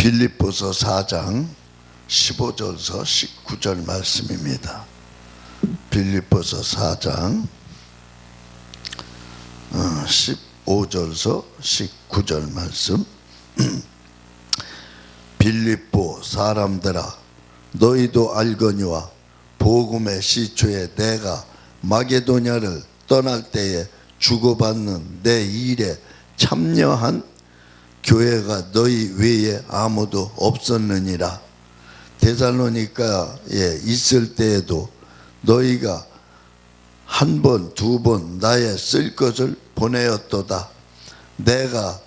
빌립보서 4장 15절서 19절 말씀입니다. 빌립보서 4장 15절서 19절 말씀. 빌립보 사람들아, 너희도 알거니와 복음의 시초에 내가 마게도냐를 떠날 때에 주고받는 내 일에 참여한 교회가 너희 외에 아무도 없었느니라. 데살로니가에 있을 때에도 너희가 한 번, 두 번 나의 쓸 것을 보내었도다. 내가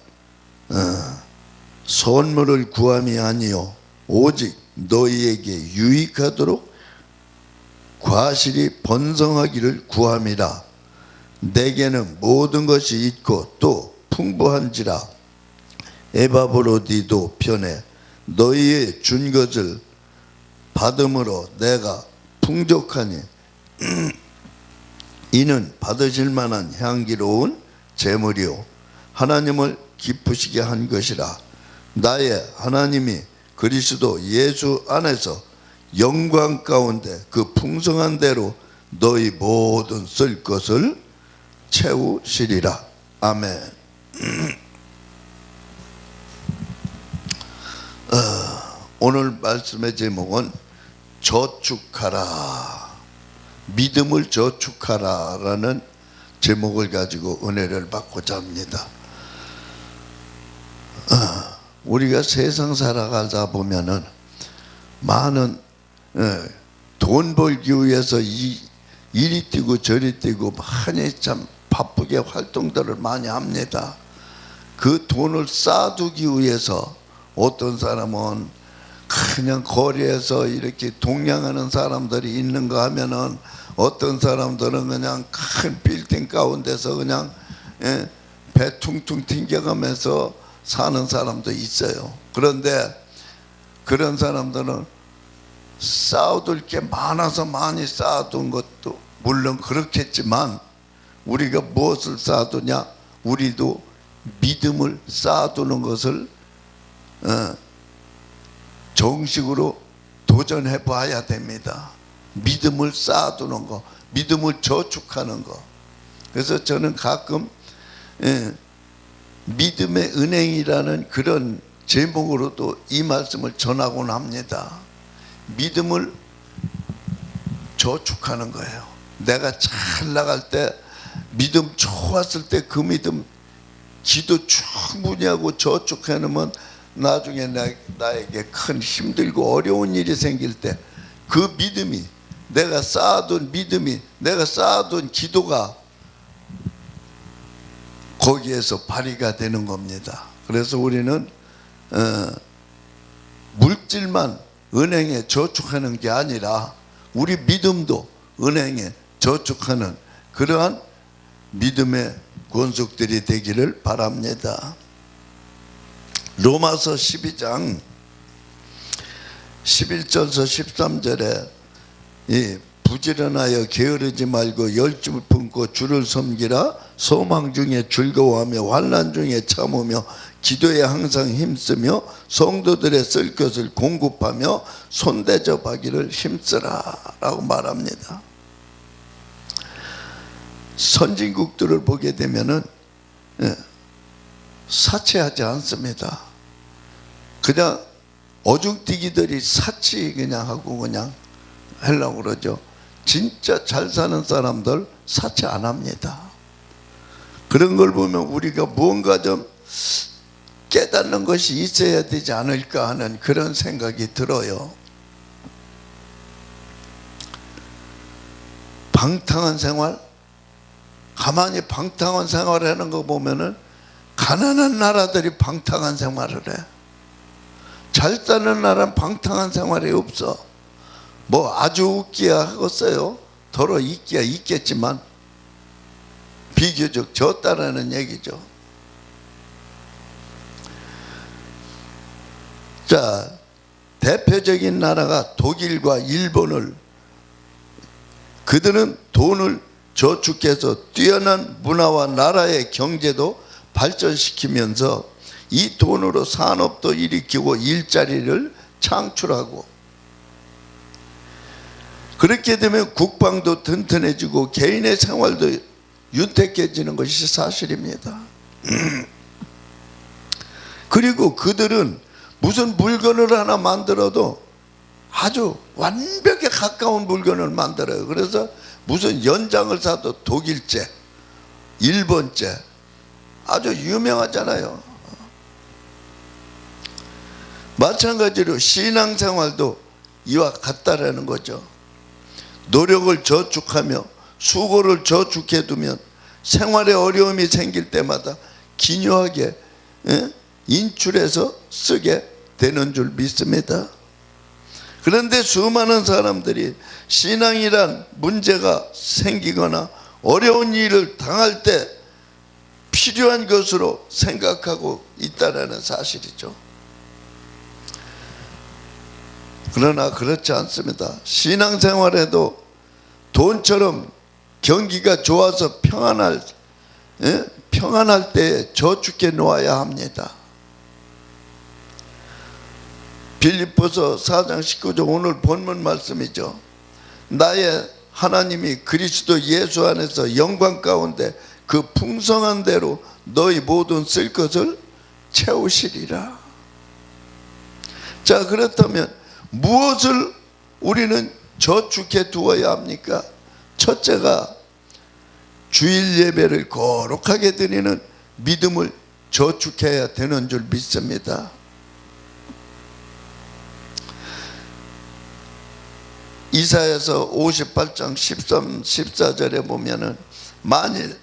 선물을 구함이 아니요 오직 너희에게 유익하도록 과실이 번성하기를 구함이라. 내게는 모든 것이 있고 또 풍부한지라. 에바브로디도 편에 너희의 준 것을 받음으로 내가 풍족하니 이는 받으실 만한 향기로운 제물이요 하나님을 기쁘시게 한 것이라. 나의 하나님이 그리스도 예수 안에서 영광 가운데 그 풍성한 대로 너희 모든 쓸 것을 채우시리라. 아멘. 오늘 말씀의 제목은 저축하라, 믿음을 저축하라 라는 제목을 가지고 은혜를 받고자 합니다. 우리가 세상 살아가다 보면은 많은 돈 벌기 위해서 이리 뛰고 저리 뛰고 많이 참 바쁘게 활동들을 많이 합니다. 그 돈을 쌓아두기 위해서 어떤 사람은 그냥 거리에서 이렇게 동냥하는 사람들이 있는가 하면은 어떤 사람들은 그냥 큰 빌딩 가운데서 그냥 배 퉁퉁 튕겨가면서 사는 사람도 있어요. 그런데 그런 사람들은 쌓아둘 게 많아서 많이 쌓아둔 것도 물론 그렇겠지만 우리가 무엇을 쌓아두냐? 우리도 믿음을 쌓아두는 것을 정식으로 도전해 봐야 됩니다. 믿음을 쌓아두는 거, 믿음을 저축하는 거. 그래서 저는 가끔 믿음의 은행이라는 그런 제목으로도 이 말씀을 전하곤 합니다. 믿음을 저축하는 거예요. 내가 잘 나갈 때, 믿음 좋았을 때 그 믿음 기도 충분히 하고 저축해 놓으면 나중에 나에게 큰 힘들고 어려운 일이 생길 때 그 믿음이, 내가 쌓아둔 믿음이, 내가 쌓아둔 기도가 거기에서 발휘가 되는 겁니다. 그래서 우리는 물질만 은행에 저축하는 게 아니라 우리 믿음도 은행에 저축하는 그러한 믿음의 권속들이 되기를 바랍니다. 로마서 12장 11절에서 13절에 이 부지런하여 게으르지 말고 열심을 품고 주를 섬기라. 소망 중에 즐거워하며 환난 중에 참으며 기도에 항상 힘쓰며 성도들의 쓸 것을 공급하며 손대접하기를 힘쓰라 라고 말합니다. 선진국들을 보게 되면은 사치하지 않습니다. 그냥 어중뛰기들이 사치 그냥 하고 그냥 하려고 그러죠. 진짜 잘 사는 사람들 사치 안 합니다. 그런 걸 보면 우리가 무언가 좀 깨닫는 것이 있어야 되지 않을까 하는 그런 생각이 들어요. 방탕한 생활, 가만히 방탕한 생활을 하는 거 보면은 가난한 나라들이 방탕한 생활을 해. 잘 사는 나라는 방탕한 생활이 없어. 뭐 아주 웃기야 하겠어요. 더러 있기야 있겠지만 비교적 적다라는 얘기죠. 자, 대표적인 나라가 독일과 일본을, 그들은 돈을 저축해서 뛰어난 문화와 나라의 경제도 발전시키면서 이 돈으로 산업도 일으키고 일자리를 창출하고, 그렇게 되면 국방도 튼튼해지고 개인의 생활도 윤택해지는 것이 사실입니다. 그리고 그들은 무슨 물건을 하나 만들어도 아주 완벽에 가까운 물건을 만들어요. 그래서 무슨 연장을 사도 독일제, 일본제 아주 유명하잖아요. 마찬가지로 신앙생활도 이와 같다라는 거죠. 노력을 저축하며 수고를 저축해두면 생활에 어려움이 생길 때마다 기묘하게 인출해서 쓰게 되는 줄 믿습니다. 그런데 수많은 사람들이 신앙이란 문제가 생기거나 어려운 일을 당할 때 필요한 것으로 생각하고 있다는 사실이죠. 그러나 그렇지 않습니다. 신앙생활에도 돈처럼 경기가 좋아서 평안할 때 저축해 놓아야 합니다. 빌립보서 4장 19절 오늘 본문 말씀이죠. 나의 하나님이 그리스도 예수 안에서 영광 가운데 그 풍성한 대로 너희 모든 쓸 것을 채우시리라. 자, 그렇다면 무엇을 우리는 저축해 두어야 합니까? 첫째가 주일 예배를 거룩하게 드리는 믿음을 저축해야 되는 줄 믿습니다. 이사야서 58장 13, 14절에 보면은 만일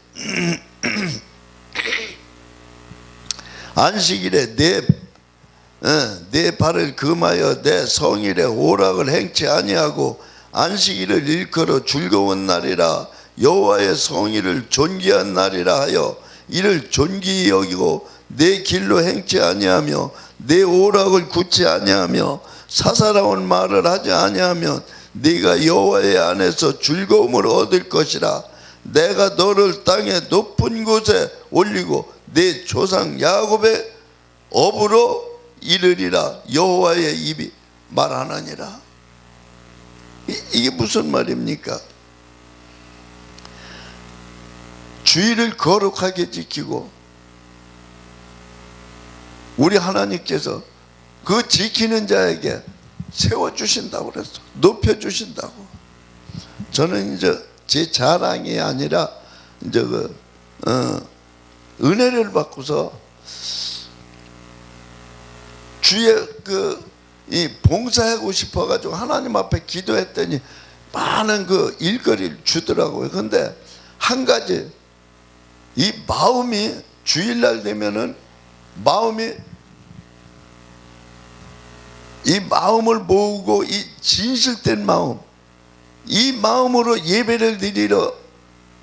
안식일에 내 발을 금하여 내 성일에 오락을 행치 아니하고 안식일을 일컬어 즐거운 날이라 여호와의 성일을 존귀한 날이라 하여 이를 존귀히 여기고 내 길로 행치 아니하며 내 오락을 굳지 아니하며 사사로운 말을 하지 아니하면 네가 여호와의 안에서 즐거움을 얻을 것이라. 내가 너를 땅의 높은 곳에 올리고 내 조상 야곱의 업으로 이르리라. 여호와의 입이 말하느니라. 이게 무슨 말입니까? 주일을 거룩하게 지키고 우리 하나님께서 그 지키는 자에게 세워주신다고 그랬어. 높여주신다고. 저는 이제 제 자랑이 아니라 이제 은혜를 받고서 주의 이 봉사하고 싶어가지고 하나님 앞에 기도했더니 많은 그 일거리를 주더라고요. 근데 한 가지, 이 마음이 주일날 되면은 이 마음을 모으고 이 진실된 마음, 이 마음으로 예배를 드리러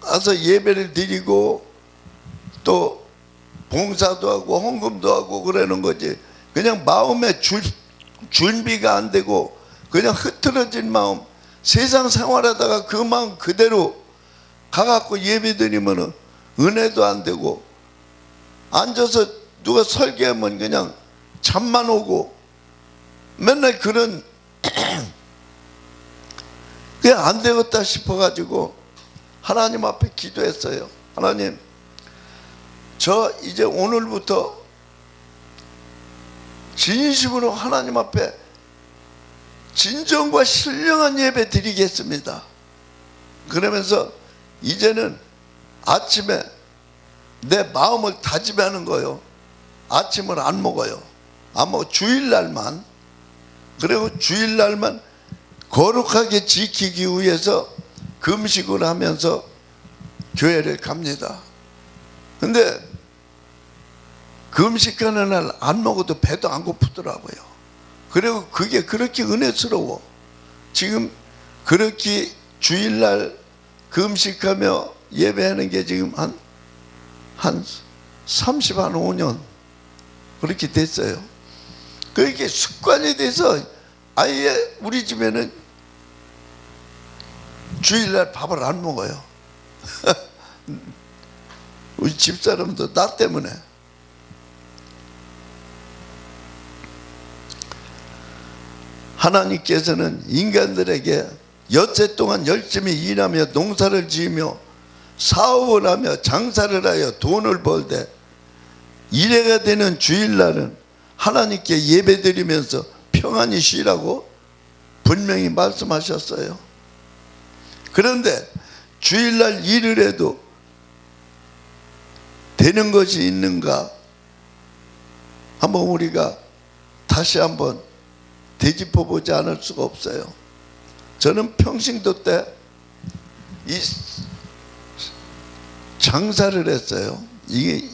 가서 예배를 드리고 또 봉사도 하고 헌금도 하고 그러는 거지. 그냥 마음의 준비가 안 되고 그냥 흐트러진 마음, 세상 생활하다가 그 마음 그대로 가갖고 예배 드리면은 은혜도 안 되고, 앉아서 누가 설교하면 그냥 잠만 오고 맨날 그런 그게 안 되겠다 싶어가지고 하나님 앞에 기도했어요. 하나님, 저 이제 오늘부터 진심으로 하나님 앞에 진정과 신령한 예배 드리겠습니다. 그러면서 이제는 아침에 내 마음을 다짐하는 거예요. 아침을 안 먹어요. 안 먹어. 주일날만. 그리고 주일날만 거룩하게 지키기 위해서 금식을 하면서 교회를 갑니다. 근데 금식하는 날 안 먹어도 배도 안 고프더라고요. 그리고 그게 그렇게 은혜스러워. 지금 그렇게 주일날 금식하며 예배하는 게 지금 한 35년 그렇게 됐어요. 그렇게 습관이 돼서 아예 우리 집에는 주일날 밥을 안 먹어요. 우리 집사람도 나 때문에. 하나님께서는 인간들에게 엿새 동안 열심히 일하며 농사를 지으며 사업을 하며 장사를 하여 돈을 벌되 이래가 되는 주일날은 하나님께 예배드리면서 평안히 쉬라고 분명히 말씀하셨어요. 그런데 주일날 일을 해도 되는 것이 있는가? 한번 우리가 다시 한번 되짚어 보지 않을 수가 없어요. 저는 평신도 때 이 장사를 했어요. 이게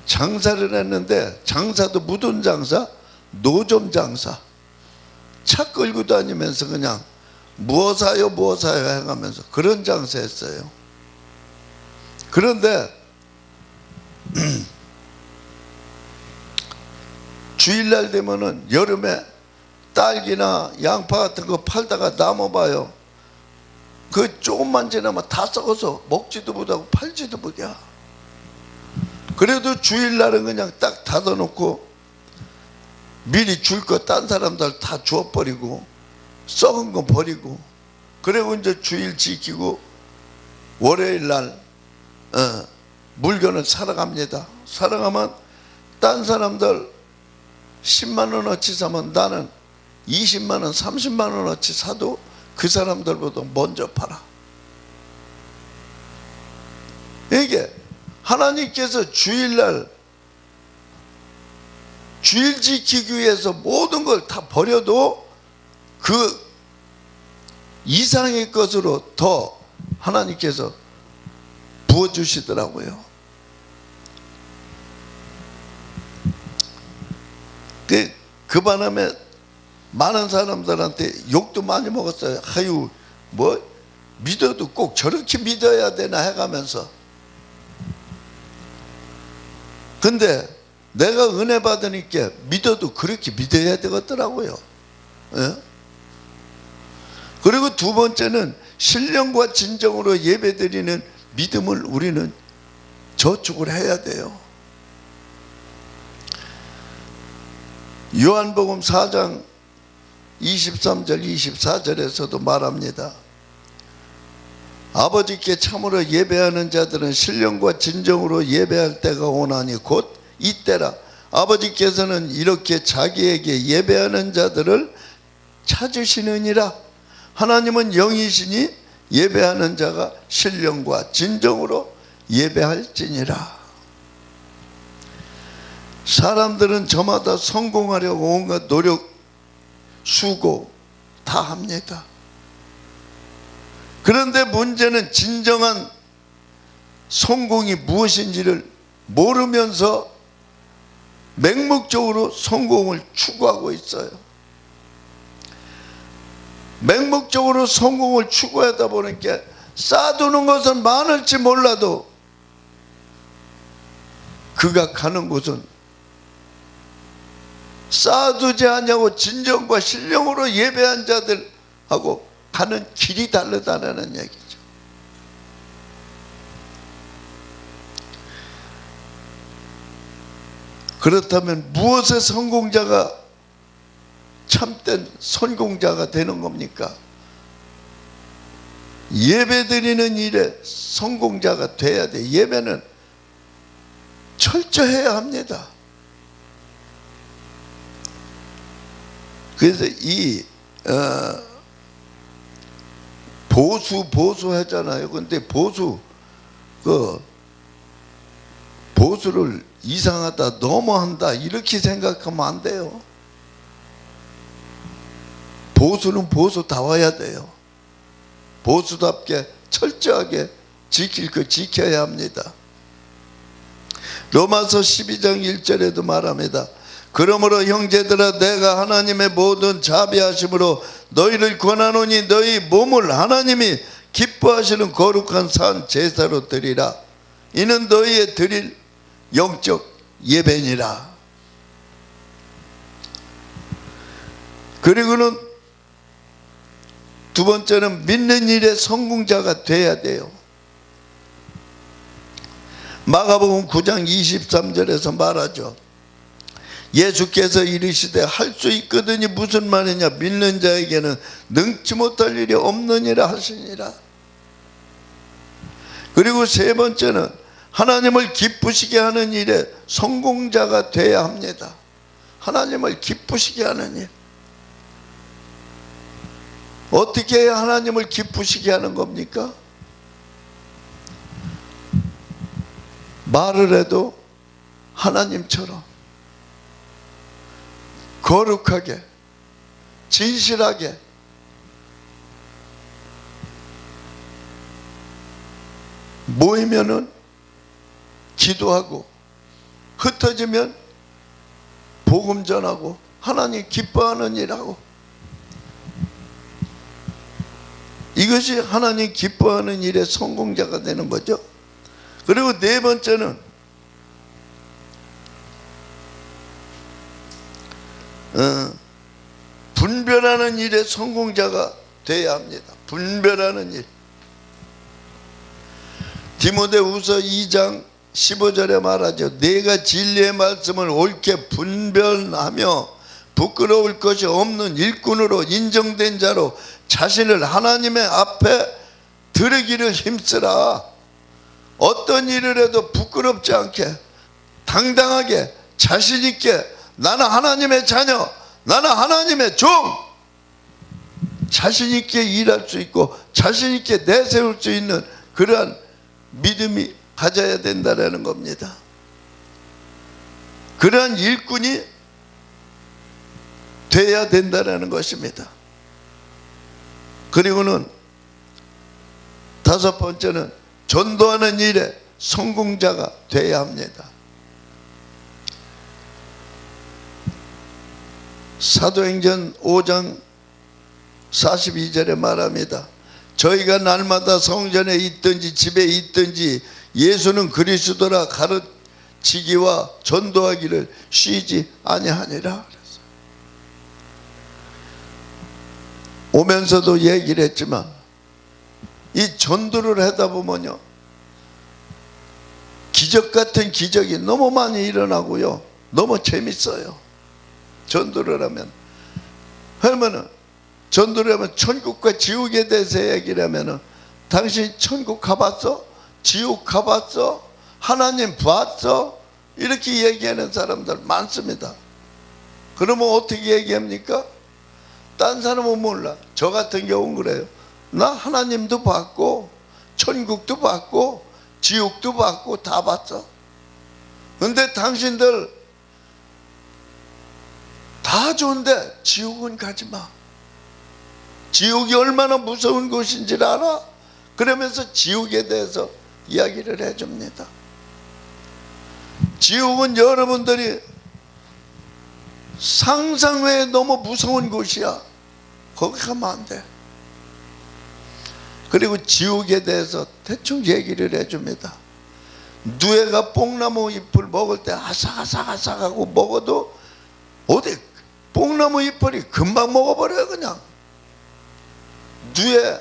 장사를 했는데 장사도 무돈 장사, 노점 장사. 차 끌고 다니면서 그냥 무엇 사요 해가면서 그런 장사했어요. 그런데 주일날 되면은 여름에 딸기나 양파 같은 거 팔다가 남아봐요. 그 조금만 지나면 다 썩어서 먹지도 못하고 팔지도 못해. 그래도 주일날은 그냥 딱 닫아놓고 미리 줄 거 딴 사람들 다 주워버리고 썩은 거 버리고, 그리고 이제 주일 지키고 월요일날 물건을 사러 갑니다. 사러 가면 딴 사람들 10만원어치 사면 나는 20만원 30만원어치 사도 그 사람들보다 먼저 팔아. 이게 하나님께서 주일날 주일 지키기 위해서 모든 걸 다 버려도 그 이상의 것으로 더 하나님께서 부어주시더라고요. 그 바람에 많은 사람들한테 욕도 많이 먹었어요. 아유, 뭐 믿어도 꼭 저렇게 믿어야 되나 해가면서. 근데 내가 은혜 받으니까 믿어도 그렇게 믿어야 되겠더라고요. 예? 그리고 두 번째는 신령과 진정으로 예배드리는 믿음을 우리는 저축을 해야 돼요. 요한복음 4장 23절 24절에서도 말합니다. 아버지께 참으로 예배하는 자들은 신령과 진정으로 예배할 때가 오나니 곧 이때라. 아버지께서는 이렇게 자기에게 예배하는 자들을 찾으시느니라. 하나님은 영이시니 예배하는 자가 신령과 진정으로 예배할지니라. 사람들은 저마다 성공하려고 온갖 노력, 수고 다 합니다. 그런데 문제는 진정한 성공이 무엇인지를 모르면서 맹목적으로 성공을 추구하고 있어요. 맹목적으로 성공을 추구하다 보니까 쌓아두는 것은 많을지 몰라도 그가 가는 곳은 쌓아두지 않냐고 진정과 신령으로 예배한 자들하고 가는 길이 다르다는 얘기죠. 그렇다면 무엇의 성공자가 참된 성공자가 되는 겁니까? 예배드리는 일에 성공자가 돼야 돼. 예배는 철저해야 합니다. 그래서 이 보수 하잖아요. 근데 보수를 이상하다, 너무한다 이렇게 생각하면 안 돼요. 보수는 보수다워야 돼요. 보수답게 철저하게 지킬 거 지켜야 합니다. 로마서 12장 1절에도 말합니다. 그러므로 형제들아 내가 하나님의 모든 자비하심으로 너희를 권하노니 너희 몸을 하나님이 기뻐하시는 거룩한 산 제사로 드리라. 이는 너희의 드릴 영적 예배니라. 그리고는 두 번째는 믿는 일에 성공자가 돼야 돼요. 마가복음 9장 23절에서 말하죠. 예수께서 이르시되 할 수 있거든이 무슨 말이냐, 믿는 자에게는 능치 못할 일이 없느니라 하시니라. 그리고 세 번째는 하나님을 기쁘시게 하는 일에 성공자가 되어야 합니다. 하나님을 기쁘시게 하는 일. 어떻게 해야 하나님을 기쁘시게 하는 겁니까? 말을 해도 하나님처럼 거룩하게, 진실하게, 모이면은 기도하고, 흩어지면 복음 전하고, 하나님 기뻐하는 일하고, 이것이 하나님 기뻐하는 일의 성공자가 되는 거죠. 그리고 네 번째는 분별하는 일의 성공자가 되어야 합니다. 분별하는 일. 디모데후서 2장 15절에 말하죠. 내가 진리의 말씀을 옳게 분별하며 부끄러울 것이 없는 일꾼으로 인정된 자로 자신을 하나님의 앞에 드리기를 힘쓰라. 어떤 일을 해도 부끄럽지 않게, 당당하게, 자신 있게, 나는 하나님의 자녀, 나는 하나님의 종, 자신 있게 일할 수 있고 자신 있게 내세울 수 있는 그러한 믿음이 가져야 된다는 겁니다. 그러한 일꾼이 돼야 된다는 것입니다. 그리고는 다섯 번째는 전도하는 일에 성공자가 돼야 합니다. 사도행전 5장 42절에 말합니다. 저희가 날마다 성전에 있든지 집에 있든지 예수는 그리스도라 가르치기와 전도하기를 쉬지 아니하니라. 오면서도 얘기를 했지만 이 전도를 하다 보면요, 기적 같은 기적이 너무 많이 일어나고요, 너무 재밌어요. 전도를 하면. 그러면은 전도를 하면 천국과 지옥에 대해서 얘기를 하면은 당신 천국 가봤어? 지옥 가봤어? 하나님 봤어? 이렇게 얘기하는 사람들 많습니다. 그러면 어떻게 얘기합니까? 딴 사람은 몰라. 저 같은 경우는 그래요. 나 하나님도 봤고 천국도 봤고 지옥도 봤고 다 봤어. 근데 당신들 다 좋은데 지옥은 가지 마. 지옥이 얼마나 무서운 곳인지를 알아? 그러면서 지옥에 대해서 이야기를 해줍니다. 지옥은 여러분들이 상상 외에 너무 무서운 곳이야. 거기 가면 안 돼. 그리고 지옥에 대해서 대충 얘기를 해줍니다. 누에가 뽕나무 잎을 먹을 때 아삭아삭아삭하고 먹어도 어디 뽕나무 잎을 금방 먹어버려요. 그냥. 누에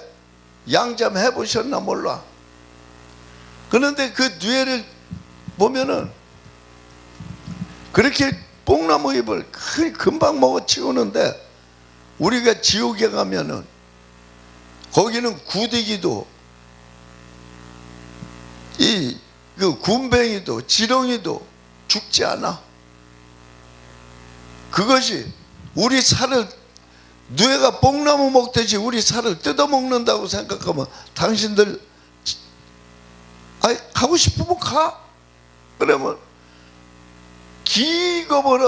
양잠 해보셨나 몰라. 그런데 그 누에를 보면은 그렇게 뽕나무 잎을 금방 먹어 치우는데, 우리가 지옥에 가면은 거기는 구데기도 그 군뱅이도 지렁이도 죽지 않아. 그것이 우리 살을, 누에가 뽕나무 먹듯이 우리 살을 뜯어먹는다고 생각하면 당신들 가고 싶으면 가. 그러면 기겁을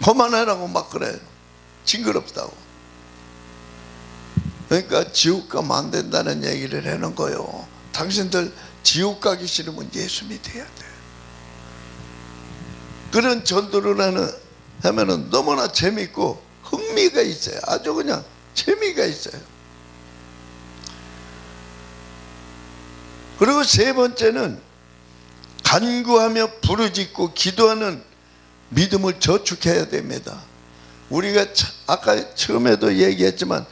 그만하라고 막 그래요. 징그럽다고. 그러니까 지옥 가면 안 된다는 얘기를 해놓은 거예요. 당신들 지옥 가기 싫으면 예수 믿어야 돼. 그런 전도를 하면은 너무나 재밌고 흥미가 있어요. 아주 그냥 재미가 있어요. 그리고 세 번째는 간구하며 부르짖고 기도하는 믿음을 저축해야 됩니다. 우리가 아까 처음에도 얘기했지만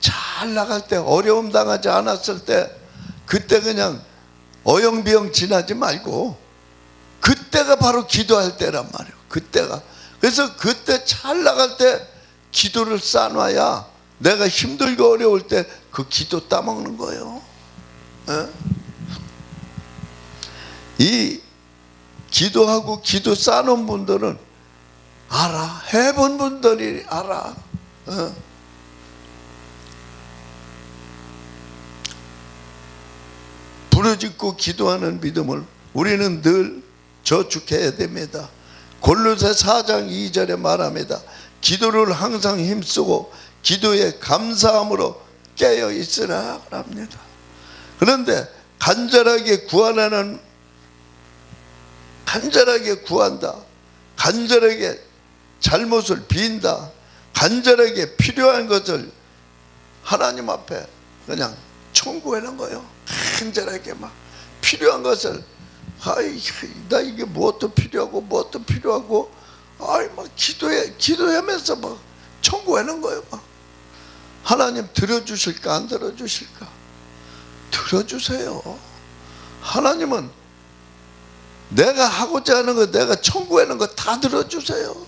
잘 나갈 때, 어려움 당하지 않았을 때, 그때 그냥 어영비영 지나지 말고 그때가 바로 기도할 때란 말이에요. 그때가. 그래서 그때 잘 나갈 때 기도를 쌓아놔야 내가 힘들고 어려울 때 그 기도 따먹는 거예요. 이 기도하고 기도 쌓아놓은 분들은 알아. 해본 분들이 알아. 부르짖고 기도하는 믿음을 우리는 늘 저축해야 됩니다. 골로새 4장 2절에 말합니다. 기도를 항상 힘쓰고 기도에 감사함으로 깨어 있으라 합니다. 그런데 간절하게 구한다. 간절하게 잘못을 빈다. 간절하게 필요한 것을 하나님 앞에 그냥 청구하는 거예요. 간절하게 막 필요한 것을 나 이게 무엇도 필요하고 무엇도 필요하고 막 기도하면서 막 청구하는 거예요. 막 하나님 들어주실까 안 들어주실까? 들어주세요. 하나님은 내가 하고자 하는 거, 내가 청구하는 거 다 들어주세요.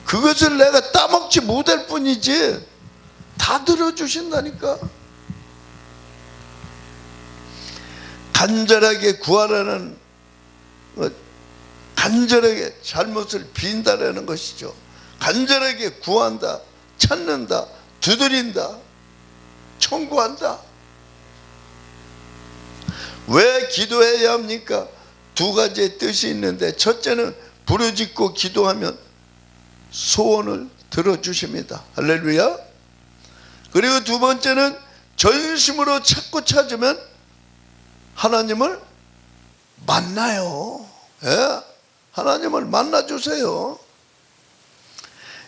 그것을 내가 따먹지 못할 뿐이지 다 들어주신다니까. 간절하게 구하라는, 간절하게 잘못을 빈다라는 것이죠. 간절하게 구한다, 찾는다, 두드린다, 청구한다. 왜 기도해야 합니까? 두 가지의 뜻이 있는데, 첫째는 부르짖고 기도하면 소원을 들어주십니다. 할렐루야. 그리고 두 번째는 전심으로 찾고 찾으면 하나님을 만나요. 예? 하나님을 만나주세요.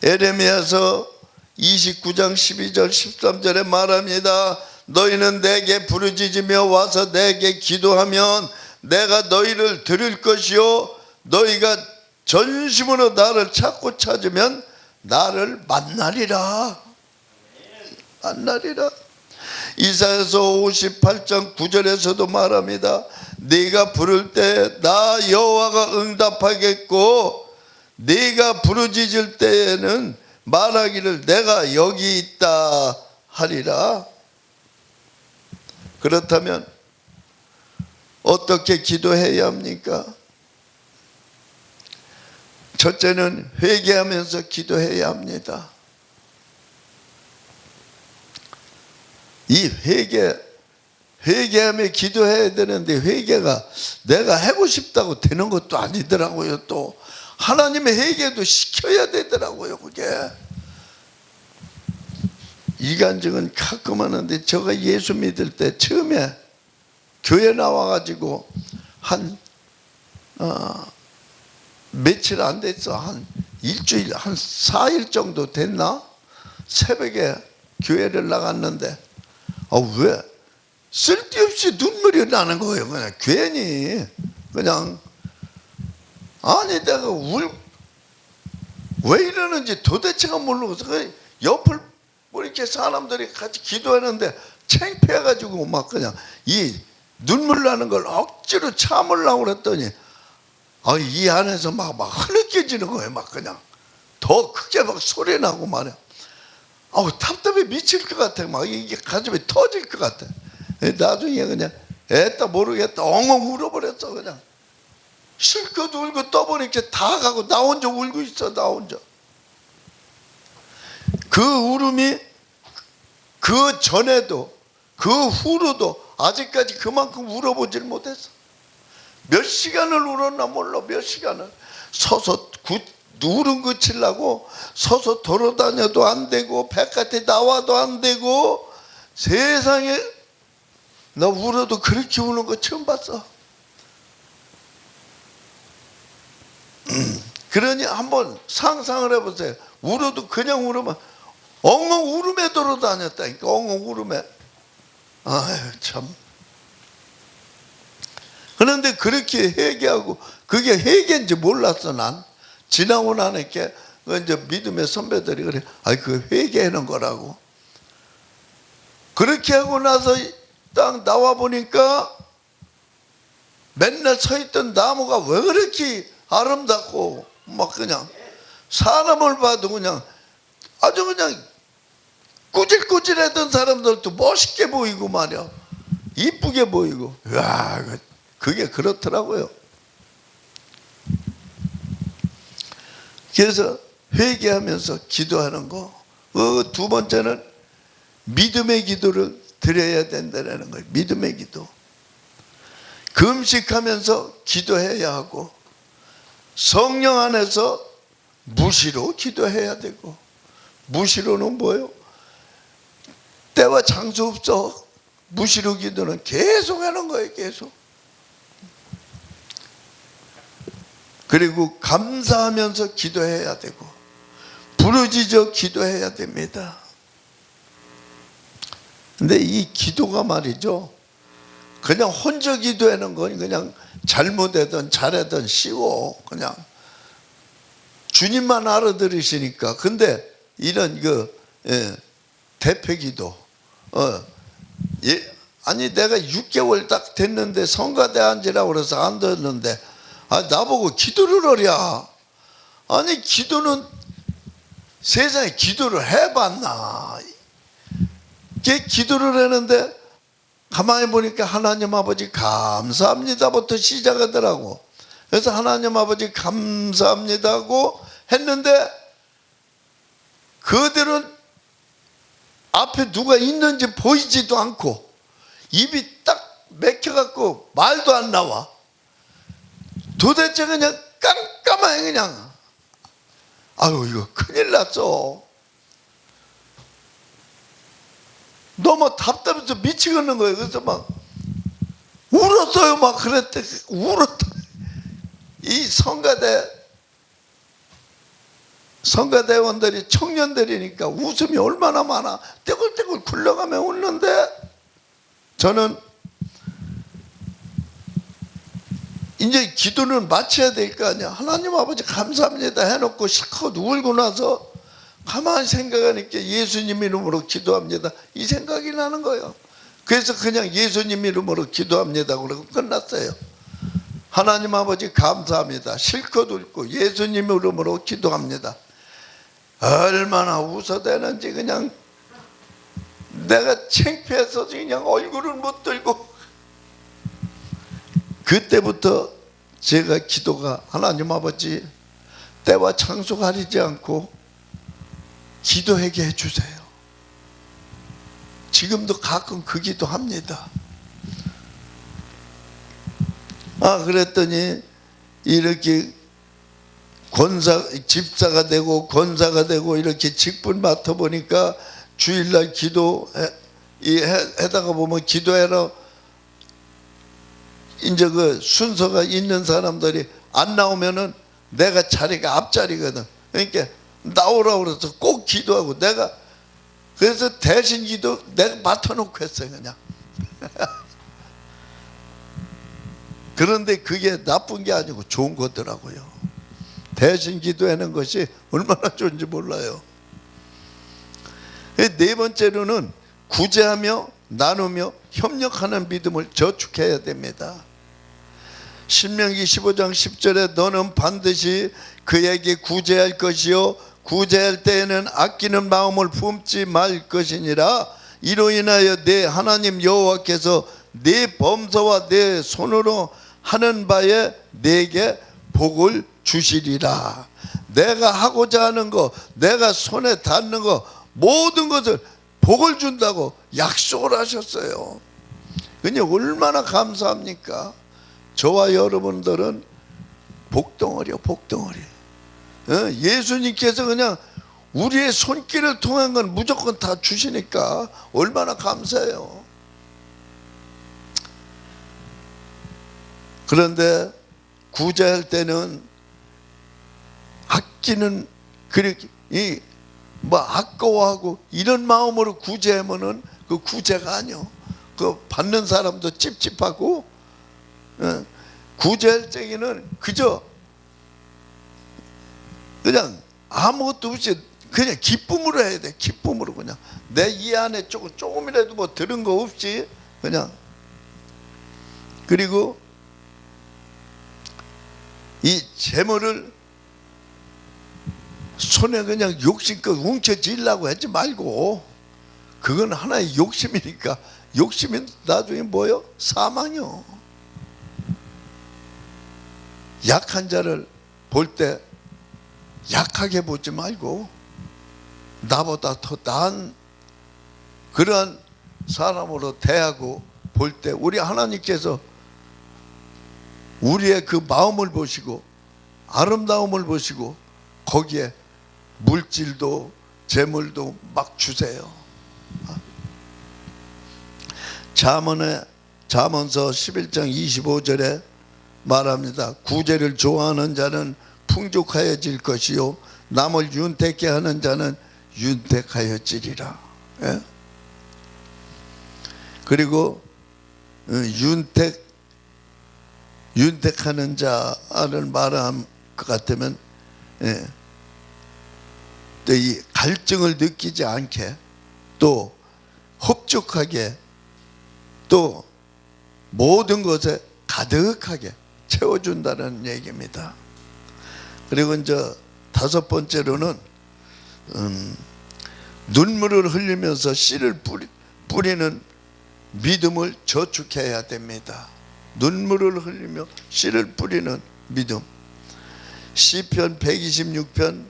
에레미야서 29장 12절 13절에 말합니다. 너희는 내게 부르짖으며 와서 내게 기도하면 내가 너희를 들을 것이요 너희가 전심으로 나를 찾고 찾으면 나를 만나리라. 만나리라. 이사야서 58장 9절에서도 말합니다. 네가 부를 때 나 여호와가 응답하겠고 네가 부르짖을 때에는 말하기를 내가 여기 있다 하리라. 그렇다면 어떻게 기도해야 합니까? 첫째는 회개하면서 기도해야 합니다. 이 회개하며 기도해야 되는데 회개가 내가 하고 싶다고 되는 것도 아니더라고요. 또 하나님의 회개도 시켜야 되더라고요. 그게 이간증은 가끔 하는데 제가 예수 믿을 때 처음에 교회 나와가지고 한 며칠 안 됐어. 한 일주일, 한 4일 정도 됐나? 새벽에 교회를 나갔는데 왜 쓸데없이 눈물이 나는 거예요. 그냥 괜히 그냥 아니 내가 왜 이러는지 도대체가 모르고서 옆을 뭐 이렇게 사람들이 같이 기도하는데 창피해가지고 막 그냥 이 눈물 나는 걸 억지로 참으려고 그랬더니 이 안에서 막 흐느껴지는 거예요. 막 그냥 더 크게 막 소리 나고 말이야. 답답해 미칠 것 같아. 막 이게 가슴이 터질 것 같아. 나중에 그냥 애따 모르겠다 엉엉 울어버렸어. 그냥 실컷 울고 떠보니까 다 가고 나 혼자 울고 있어. 나 혼자. 그 울음이 그 전에도 그 후로도 아직까지 그만큼 울어보질 못했어. 몇 시간을 울었나 몰라. 몇 시간을 서서 울음 그치려고 서서 돌아다녀도 안 되고 바깥에 나와도 안 되고 세상에 나 울어도 그렇게 우는 거 처음 봤어. 그러니 한번 상상을 해보세요. 울어도 그냥 울으면 엉엉 울음에 돌아다녔다니까. 엉엉 울음에. 아유 참. 그런데 그렇게 회개하고 그게 회개인지 몰랐어. 난 지나고 나니까 이제 믿음의 선배들이 그래. 그 회개하는 거라고. 그렇게 하고 나서 딱 나와 보니까 맨날 서 있던 나무가 왜 그렇게 아름답고 막 그냥 사람을 봐도 그냥 아주 그냥 꾸질꾸질했던 사람들도 멋있게 보이고 말이야. 이쁘게 보이고. 야, 그게 그렇더라고요. 그래서 회개하면서 기도하는 거. 두 번째는 믿음의 기도를 드려야 된다는 거예요. 믿음의 기도. 금식하면서 기도해야 하고, 성령 안에서 무시로 기도해야 되고. 무시로는 뭐예요? 때와 장소 없어. 무시로 기도는 계속 하는 거예요. 계속. 그리고 감사하면서 기도해야 되고, 부르짖어 기도해야 됩니다. 근데 이 기도가 말이죠, 그냥 혼자 기도하는 건 그냥 잘못하든 잘하든 쉬워. 그냥 주님만 알아들으시니까. 근데 이런 대표 기도, 아니 내가 6개월 딱 됐는데 성가대 앉으라고 그래서 안 됐는데, 나보고 기도를 하랴. 아니 기도는 세상에 기도를 해봤나? 기도를 했는데 가만히 보니까 하나님 아버지 감사합니다부터 시작하더라고. 그래서 하나님 아버지 감사합니다 하고 했는데, 그들은 앞에 누가 있는지 보이지도 않고 입이 딱 맥혀갖고 말도 안 나와. 도대체 그냥 깜깜하게 그냥, 아유 이거 큰일 났어. 너무 답답해서 미치겠는 거예요. 그래서 막 울었어요. 막 그랬대. 울었다. 이 성가대원들이 청년들이니까 웃음이 얼마나 많아. 떼굴떼굴 굴러가며 웃는데, 저는 이제 기도는 마쳐야 될 거 아니야. 하나님 아버지 감사합니다 해놓고 실컷 울고 나서 가만히 생각하니까 예수님 이름으로 기도합니다, 이 생각이 나는 거예요. 그래서 그냥 예수님 이름으로 기도합니다 그러고 끝났어요. 하나님 아버지 감사합니다 실컷 울고 예수님 이름으로 기도합니다. 얼마나 웃어대는지 그냥 내가 창피해서 그냥 얼굴을 못 들고. 그때부터 제가 기도가, 하나님 아버지 때와 장소 가리지 않고 기도하게 해주세요. 지금도 가끔 그 기도합니다. 그랬더니 이렇게 집사가 되고 권사가 되고 이렇게 직분 맡아보니까 주일날 해다가 보면 기도해라, 이제 그 순서가 있는 사람들이 안 나오면은 내가 자리가 앞자리거든. 그러니까 나오라고 그래서 꼭 기도하고, 내가 그래서 대신 기도 내가 맡아놓고 했어요 그냥. 그런데 그게 나쁜 게 아니고 좋은 거더라고요. 대신 기도하는 것이 얼마나 좋은지 몰라요. 네 번째로는 구제하며 나누며 협력하는 믿음을 저축해야 됩니다. 신명기 15장 10절에 너는 반드시 그에게 구제할 것이요 구제할 때에는 아끼는 마음을 품지 말 것이니라. 이로 인하여 내 하나님 여호와께서 네 범사와 내 손으로 하는 바에 내게 복을 주시리라. 내가 하고자 하는 거, 내가 손에 닿는 거 모든 것을 복을 준다고 약속을 하셨어요. 그냥 얼마나 감사합니까? 저와 여러분들은 복덩어리요, 복덩어리. 예수님께서 그냥 우리의 손길을 통한 건 무조건 다 주시니까 얼마나 감사해요. 그런데 구제할 때는 아끼는, 그렇게 아까워하고 이런 마음으로 구제하면은 그 구제가 아니요. 그 받는 사람도 찝찝하고, 구제할 때에는 그저 그냥 아무것도 없이 그냥 기쁨으로 해야 돼. 기쁨으로 그냥 내 이 안에 조금이라도 뭐 들은 거 없이 그냥. 그리고 이 재물을 손에 그냥 욕심껏 웅쳐지려고 하지 말고, 그건 하나의 욕심이니까. 욕심이 나중에 뭐요? 사망이요. 약한 자를 볼 때 약하게 보지 말고 나보다 더 나은 그러한 사람으로 대하고 볼 때 우리 하나님께서 우리의 그 마음을 보시고 아름다움을 보시고 거기에 물질도 재물도 막 주세요. 잠언서 11장 25절에 말합니다. 구제를 좋아하는 자는 풍족하여질 것이요 남을 윤택케 하는 자는 윤택하여지리라. 예? 그리고 윤택하는 자를 말한 것 같으면, 예, 또 이 갈증을 느끼지 않게, 또 흡족하게, 또 모든 것에 가득하게 채워준다는 얘기입니다. 그리고 이제 다섯 번째로는 눈물을 흘리면서 씨를 뿌리는 믿음을 저축해야 됩니다. 눈물을 흘리며 씨를 뿌리는 믿음. 시편 126편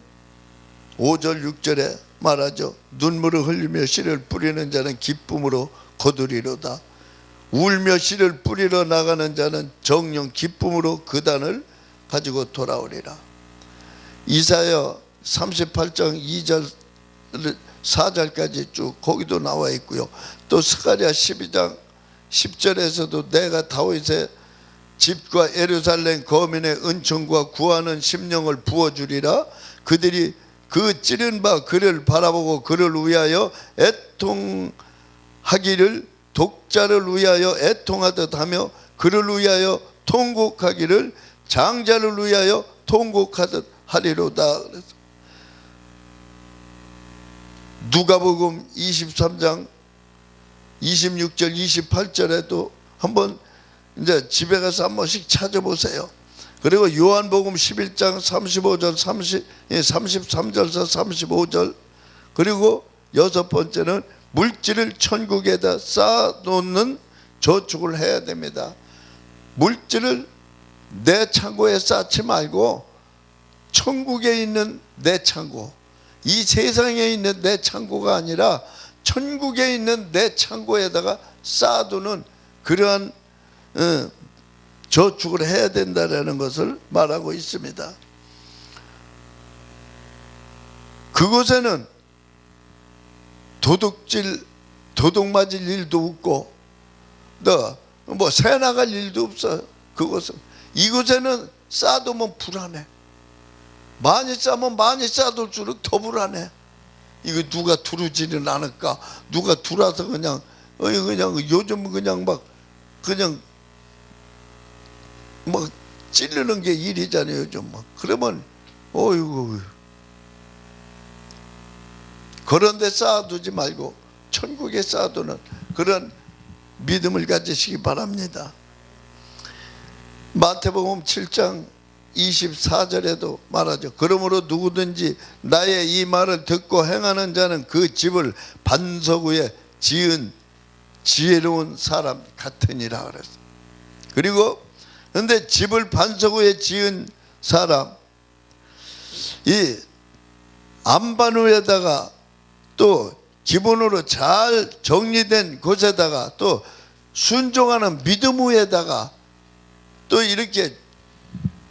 5절 6절에 말하죠. 눈물을 흘리며 씨를 뿌리는 자는 기쁨으로 거두리로다. 울며 씨를 뿌리러 나가는 자는 정녕 기쁨으로 그 단을 가지고 돌아오리라. 이사야 38장 2절 4절까지 쭉 거기도 나와 있고요. 또 스가랴 12장 10절에서도 내가 다윗의 집과 예루살렘 거민의 은총과 구하는 심령을 부어주리라. 그들이 그 찌른 바 그를 바라보고 그를 위하여 애통하기를, 독자를 위하여 애통하듯 하며 그를 위하여 통곡하기를 장자를 위하여 통곡하듯 하리로다. 누가복음 23장 26절 28절에도 한번 이제 집에 가서 한 번씩 찾아보세요. 그리고 요한복음 11장 35절 33절에서 35절. 그리고 여섯 번째는 물질을 천국에다 쌓아놓는 저축을 해야 됩니다. 물질을 내 창고에 쌓지 말고 천국에 있는 내 창고, 이 세상에 있는 내 창고가 아니라 천국에 있는 내 창고에다가 쌓아두는 그러한 저축을 해야 된다는 것을 말하고 있습니다. 그곳에는 도둑 맞을 일도 없고 뭐 새 나갈 일도 없어요. 그곳은, 이곳에는 쌓아두면 불안해. 많이 쌓으면 많이 쌓아둘수록 더 불안해. 이거 누가 두르지는 않을까? 누가 두라서 그냥 요즘 그냥 막 찌르는 게 일이잖아요. 요즘 막. 그러면 어이구, 그런 데 쌓아두지 말고 천국에 쌓아두는 그런 믿음을 가지시기 바랍니다. 마태복음 7장 24절에도 말하죠. 그러므로 누구든지 나의 이 말을 듣고 행하는 자는 그 집을 반석 위에 지은 지혜로운 사람 같으니라 그랬어요. 그리고 근데 집을 반석 위에 지은 사람, 이 안반 위에다가 또 기본으로 잘 정리된 곳에다가 또 순종하는 믿음 위에다가 또 이렇게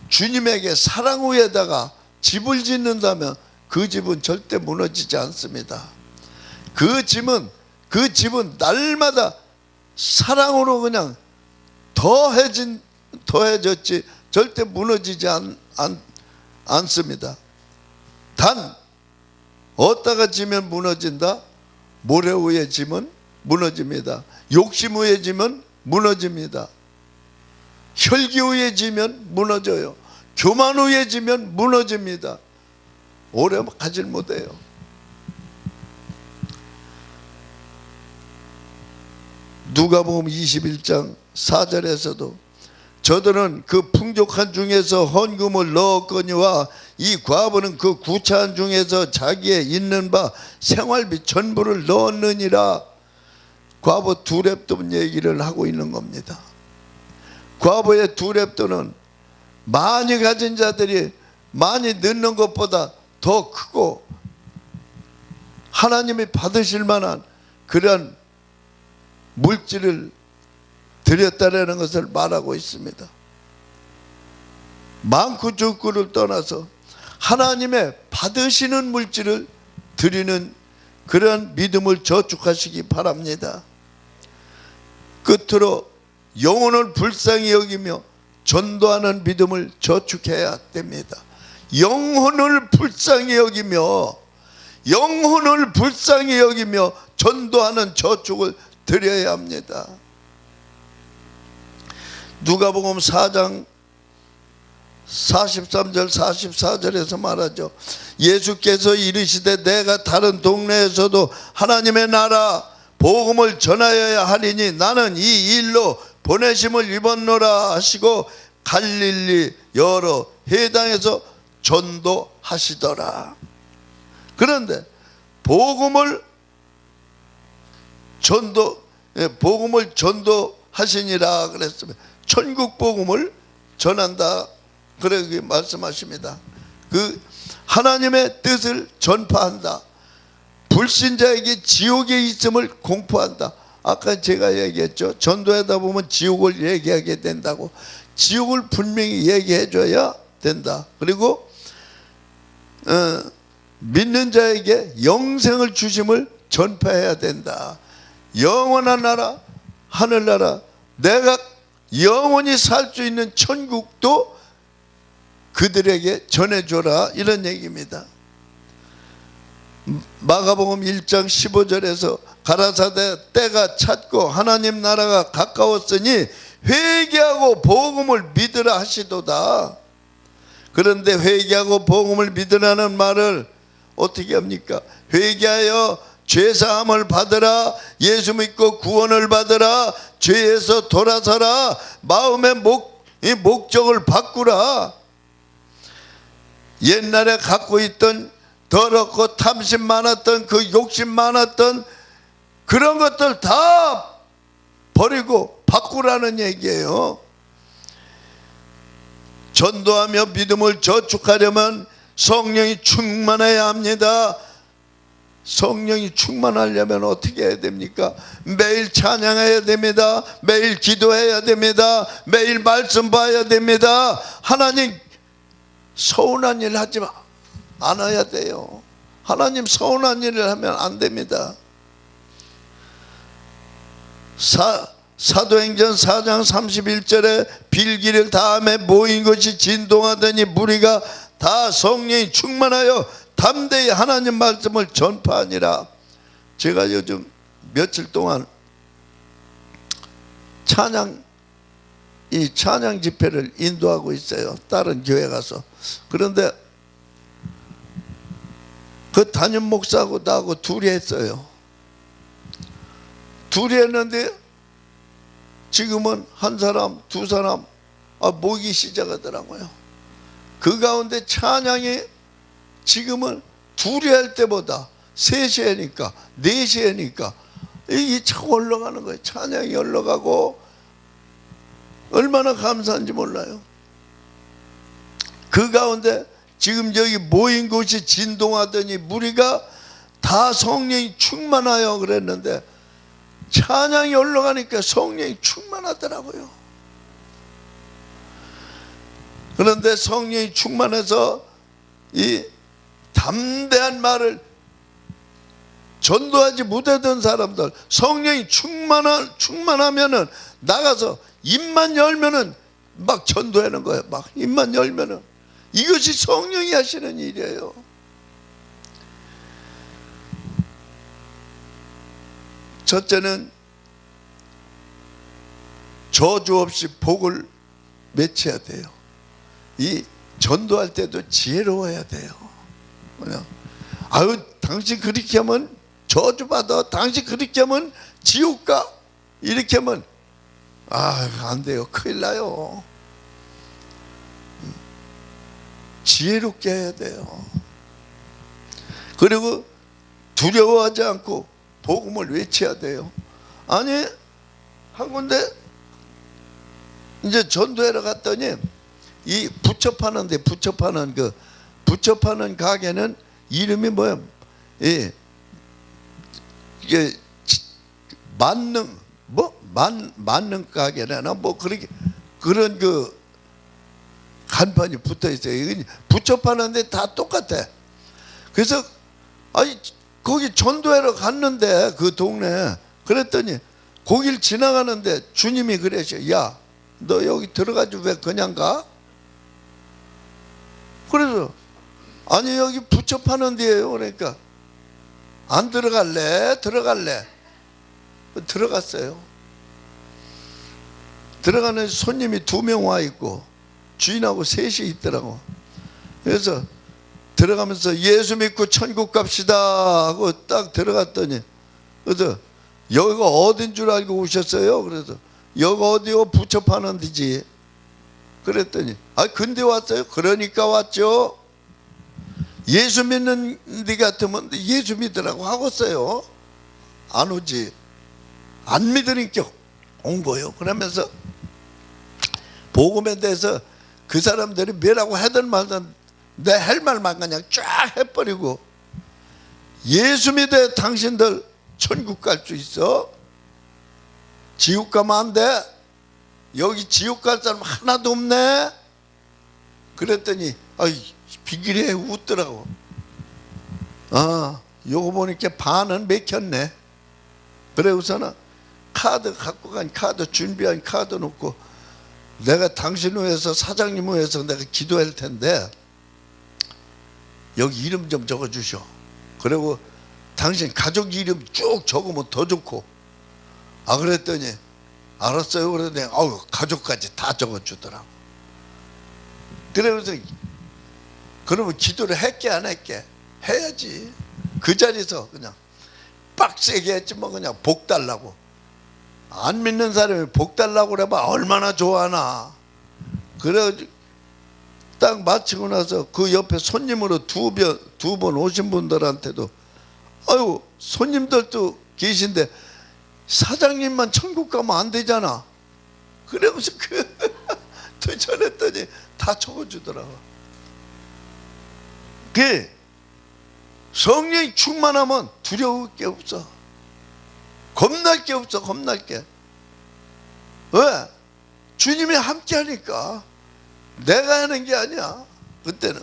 주님에게 사랑 위에다가 집을 짓는다면 그 집은 절대 무너지지 않습니다. 그 집은 날마다 사랑으로 그냥 더해졌지 절대 무너지지 않습니다. 단 어디다가 지면 무너진다? 모래 위에 지면 무너집니다. 욕심 위에 지면 무너집니다. 혈기 위에 지면 무너져요. 교만 위에 지면 무너집니다. 오래 가질 못해요. 누가복음 21장 4절에서도 저들은 그 풍족한 중에서 헌금을 넣었거니와 이 과부는 그 구차한 중에서 자기의 있는 바 생활비 전부를 넣었느니라. 과부 두 렙돈 얘기를 하고 있는 겁니다. 과부의 두 렙돈은 많이 가진 자들이 많이 넣는 것보다 더 크고 하나님이 받으실 만한 그런 물질을 드렸다라는 것을 말하고 있습니다. 많고 적고를 떠나서 하나님의 받으시는 물질을 드리는 그런 믿음을 저축하시기 바랍니다. 끝으로 영혼을 불쌍히 여기며 전도하는 믿음을 저축해야 됩니다. 영혼을 불쌍히 여기며 전도하는 저축을 드려야 합니다. 누가복음 4장 43절 44절에서 말하죠. 예수께서 이르시되 내가 다른 동네에서도 하나님의 나라 복음을 전하여야 하리니 나는 이 일로 보내심을 입었노라 하시고 갈릴리 여러 해당에서 전도하시더라. 그런데 복음을 전도하시니라 그랬으면 천국 복음을 전한다 그렇게 말씀하십니다. 그 하나님의 뜻을 전파한다. 불신자에게 지옥에 있음을 공포한다. 아까 제가 얘기했죠. 전도하다 보면 지옥을 얘기하게 된다고. 지옥을 분명히 얘기해 줘야 된다. 그리고 믿는 자에게 영생을 주심을 전파해야 된다. 영원한 나라, 하늘나라, 내가 영원히 살 수 있는 천국도 그들에게 전해줘라 이런 얘기입니다. 마가복음 1장 15절에서 가라사대 때가 찼고 하나님 나라가 가까웠으니 회개하고 복음을 믿으라 하시도다. 그런데 회개하고 복음을 믿으라는 말을 어떻게 합니까? 회개하여 죄사함을 받으라, 예수 믿고 구원을 받으라, 죄에서 돌아서라, 마음의 목적을 바꾸라. 옛날에 갖고 있던 더럽고 탐심 많았던 그 욕심 많았던 그런 것들 다 버리고 바꾸라는 얘기예요. 전도하며 믿음을 저축하려면 성령이 충만해야 합니다. 성령이 충만하려면 어떻게 해야 됩니까? 매일 찬양해야 됩니다. 매일 기도해야 됩니다. 매일 말씀 봐야 됩니다. 하나님 서운한 일 하지 않아야 돼요. 하나님 서운한 일을 하면 안 됩니다. 사도행전 4장 31절에 빌기를 다음에 모인 것이 진동하더니 무리가 다 성령이 충만하여 담대히 하나님 말씀을 전파하니라. 제가 요즘 며칠 동안 찬양 집회를 인도하고 있어요. 다른 교회 가서. 그런데 그 담임 목사하고 나하고 둘이 했어요. 둘이 했는데 지금은 한 사람, 두 사람 모이기 시작하더라고요. 그 가운데 찬양이 지금은 둘이 할 때보다 3시 하니까 4시 하니까 이게 참 올라가는 거예요. 찬양이 올라가고 얼마나 감사한지 몰라요. 그 가운데 지금 여기 모인 곳이 진동하더니 무리가 다 성령이 충만하여 그랬는데 찬양이 올라가니까 성령이 충만하더라고요. 그런데 성령이 충만해서 이 담대한 말을 전도하지 못했던 사람들 성령이 충만하면은 나가서 입만 열면은 막 전도하는 거예요. 막 입만 열면은 이것이 성령이 하시는 일이에요. 첫째는 저주 없이 복을 맺혀야 돼요. 이 전도할 때도 지혜로워야 돼요. 아유 당신 그렇게 하면 저주받아, 당신 그렇게 하면 지옥 가, 이렇게 하면 안 돼요. 큰일 나요. 지혜롭게 해야 돼요. 그리고 두려워하지 않고 복음을 외쳐야 돼요. 아니, 한 군데 이제 전도하러 갔더니 이 부처 파는데, 부처 파는 가게는 이름이 뭐야? 예, 이게 만능 만능 가게나 뭐 그렇게 그런 그 간판이 붙어 있어요. 부처 파는데 다 똑같아. 그래서 아니 거기 전도하러 갔는데 그 동네 그랬더니 거길 지나가는데 주님이 그러셔. 야, 너 여기 들어가지 왜 그냥 가? 그래서 아니 여기 부처 파는 데예요. 그러니까 안 들어갈래? 들어갈래? 들어갔어요. 들어가는 손님이 2명 와 있고 주인하고 셋이 있더라고. 그래서 들어가면서 예수 믿고 천국 갑시다 하고 딱 들어갔더니, 그래서 여기가 어딘 줄 알고 오셨어요? 그래서 여기 어디요? 부처 파는 데지. 그랬더니 아 근데 왔어요? 그러니까 왔죠. 예수 믿는 데 같으면 예수 믿으라고 하겠어요. 안 오지. 안 믿으니까 온 거예요. 그러면서 복음에 대해서 그 사람들이 뭐라고 하든 말든 내 할 말만 그냥 쫙 해버리고, 예수 믿어 당신들 천국 갈 수 있어? 지옥 가면 안 돼? 여기 지옥 갈 사람 하나도 없네? 그랬더니 비기리에 웃더라고. 요거 보니까 반은 맥혔네. 그래 우선은 카드 갖고 간 카드, 준비한 카드 놓고, 내가 당신 위해서, 사장님 위해서 내가 기도할 텐데 여기 이름 좀 적어 주셔. 그리고 당신 가족 이름 쭉 적으면 더 좋고. 그랬더니 알았어요. 그랬더니 가족까지 다 적어 주더라고. 그래서 그러면 기도를 했게 안 했게? 해야지. 그 자리에서 그냥 빡세게 했지 뭐. 그냥 복 달라고. 안 믿는 사람이 복 달라고 그래봐 얼마나 좋아하나. 그래 딱 마치고 나서 그 옆에 손님으로 두 번 오신 분들한테도 손님들도 계신데 사장님만 천국 가면 안 되잖아. 그러면서 또 전했더니 다 적어주더라고. 그 성령이 충만하면 두려울 게 없어. 겁날 게 없어. 겁날 게. 왜? 주님이 함께 하니까. 내가 하는 게 아니야. 그때는.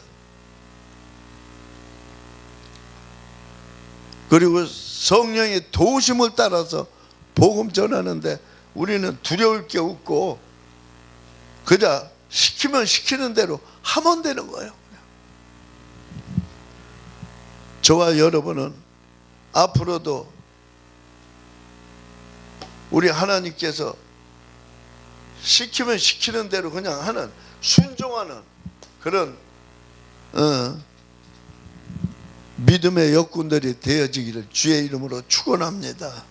그리고 성령의 도우심을 따라서 복음 전하는데 우리는 두려울 게 없고 그냥 시키면 시키는 대로 하면 되는 거예요. 저와 여러분은 앞으로도 우리 하나님께서 시키면 시키는 대로 그냥 하는, 순종하는 그런 믿음의 역군들이 되어지기를 주의 이름으로 축원합니다.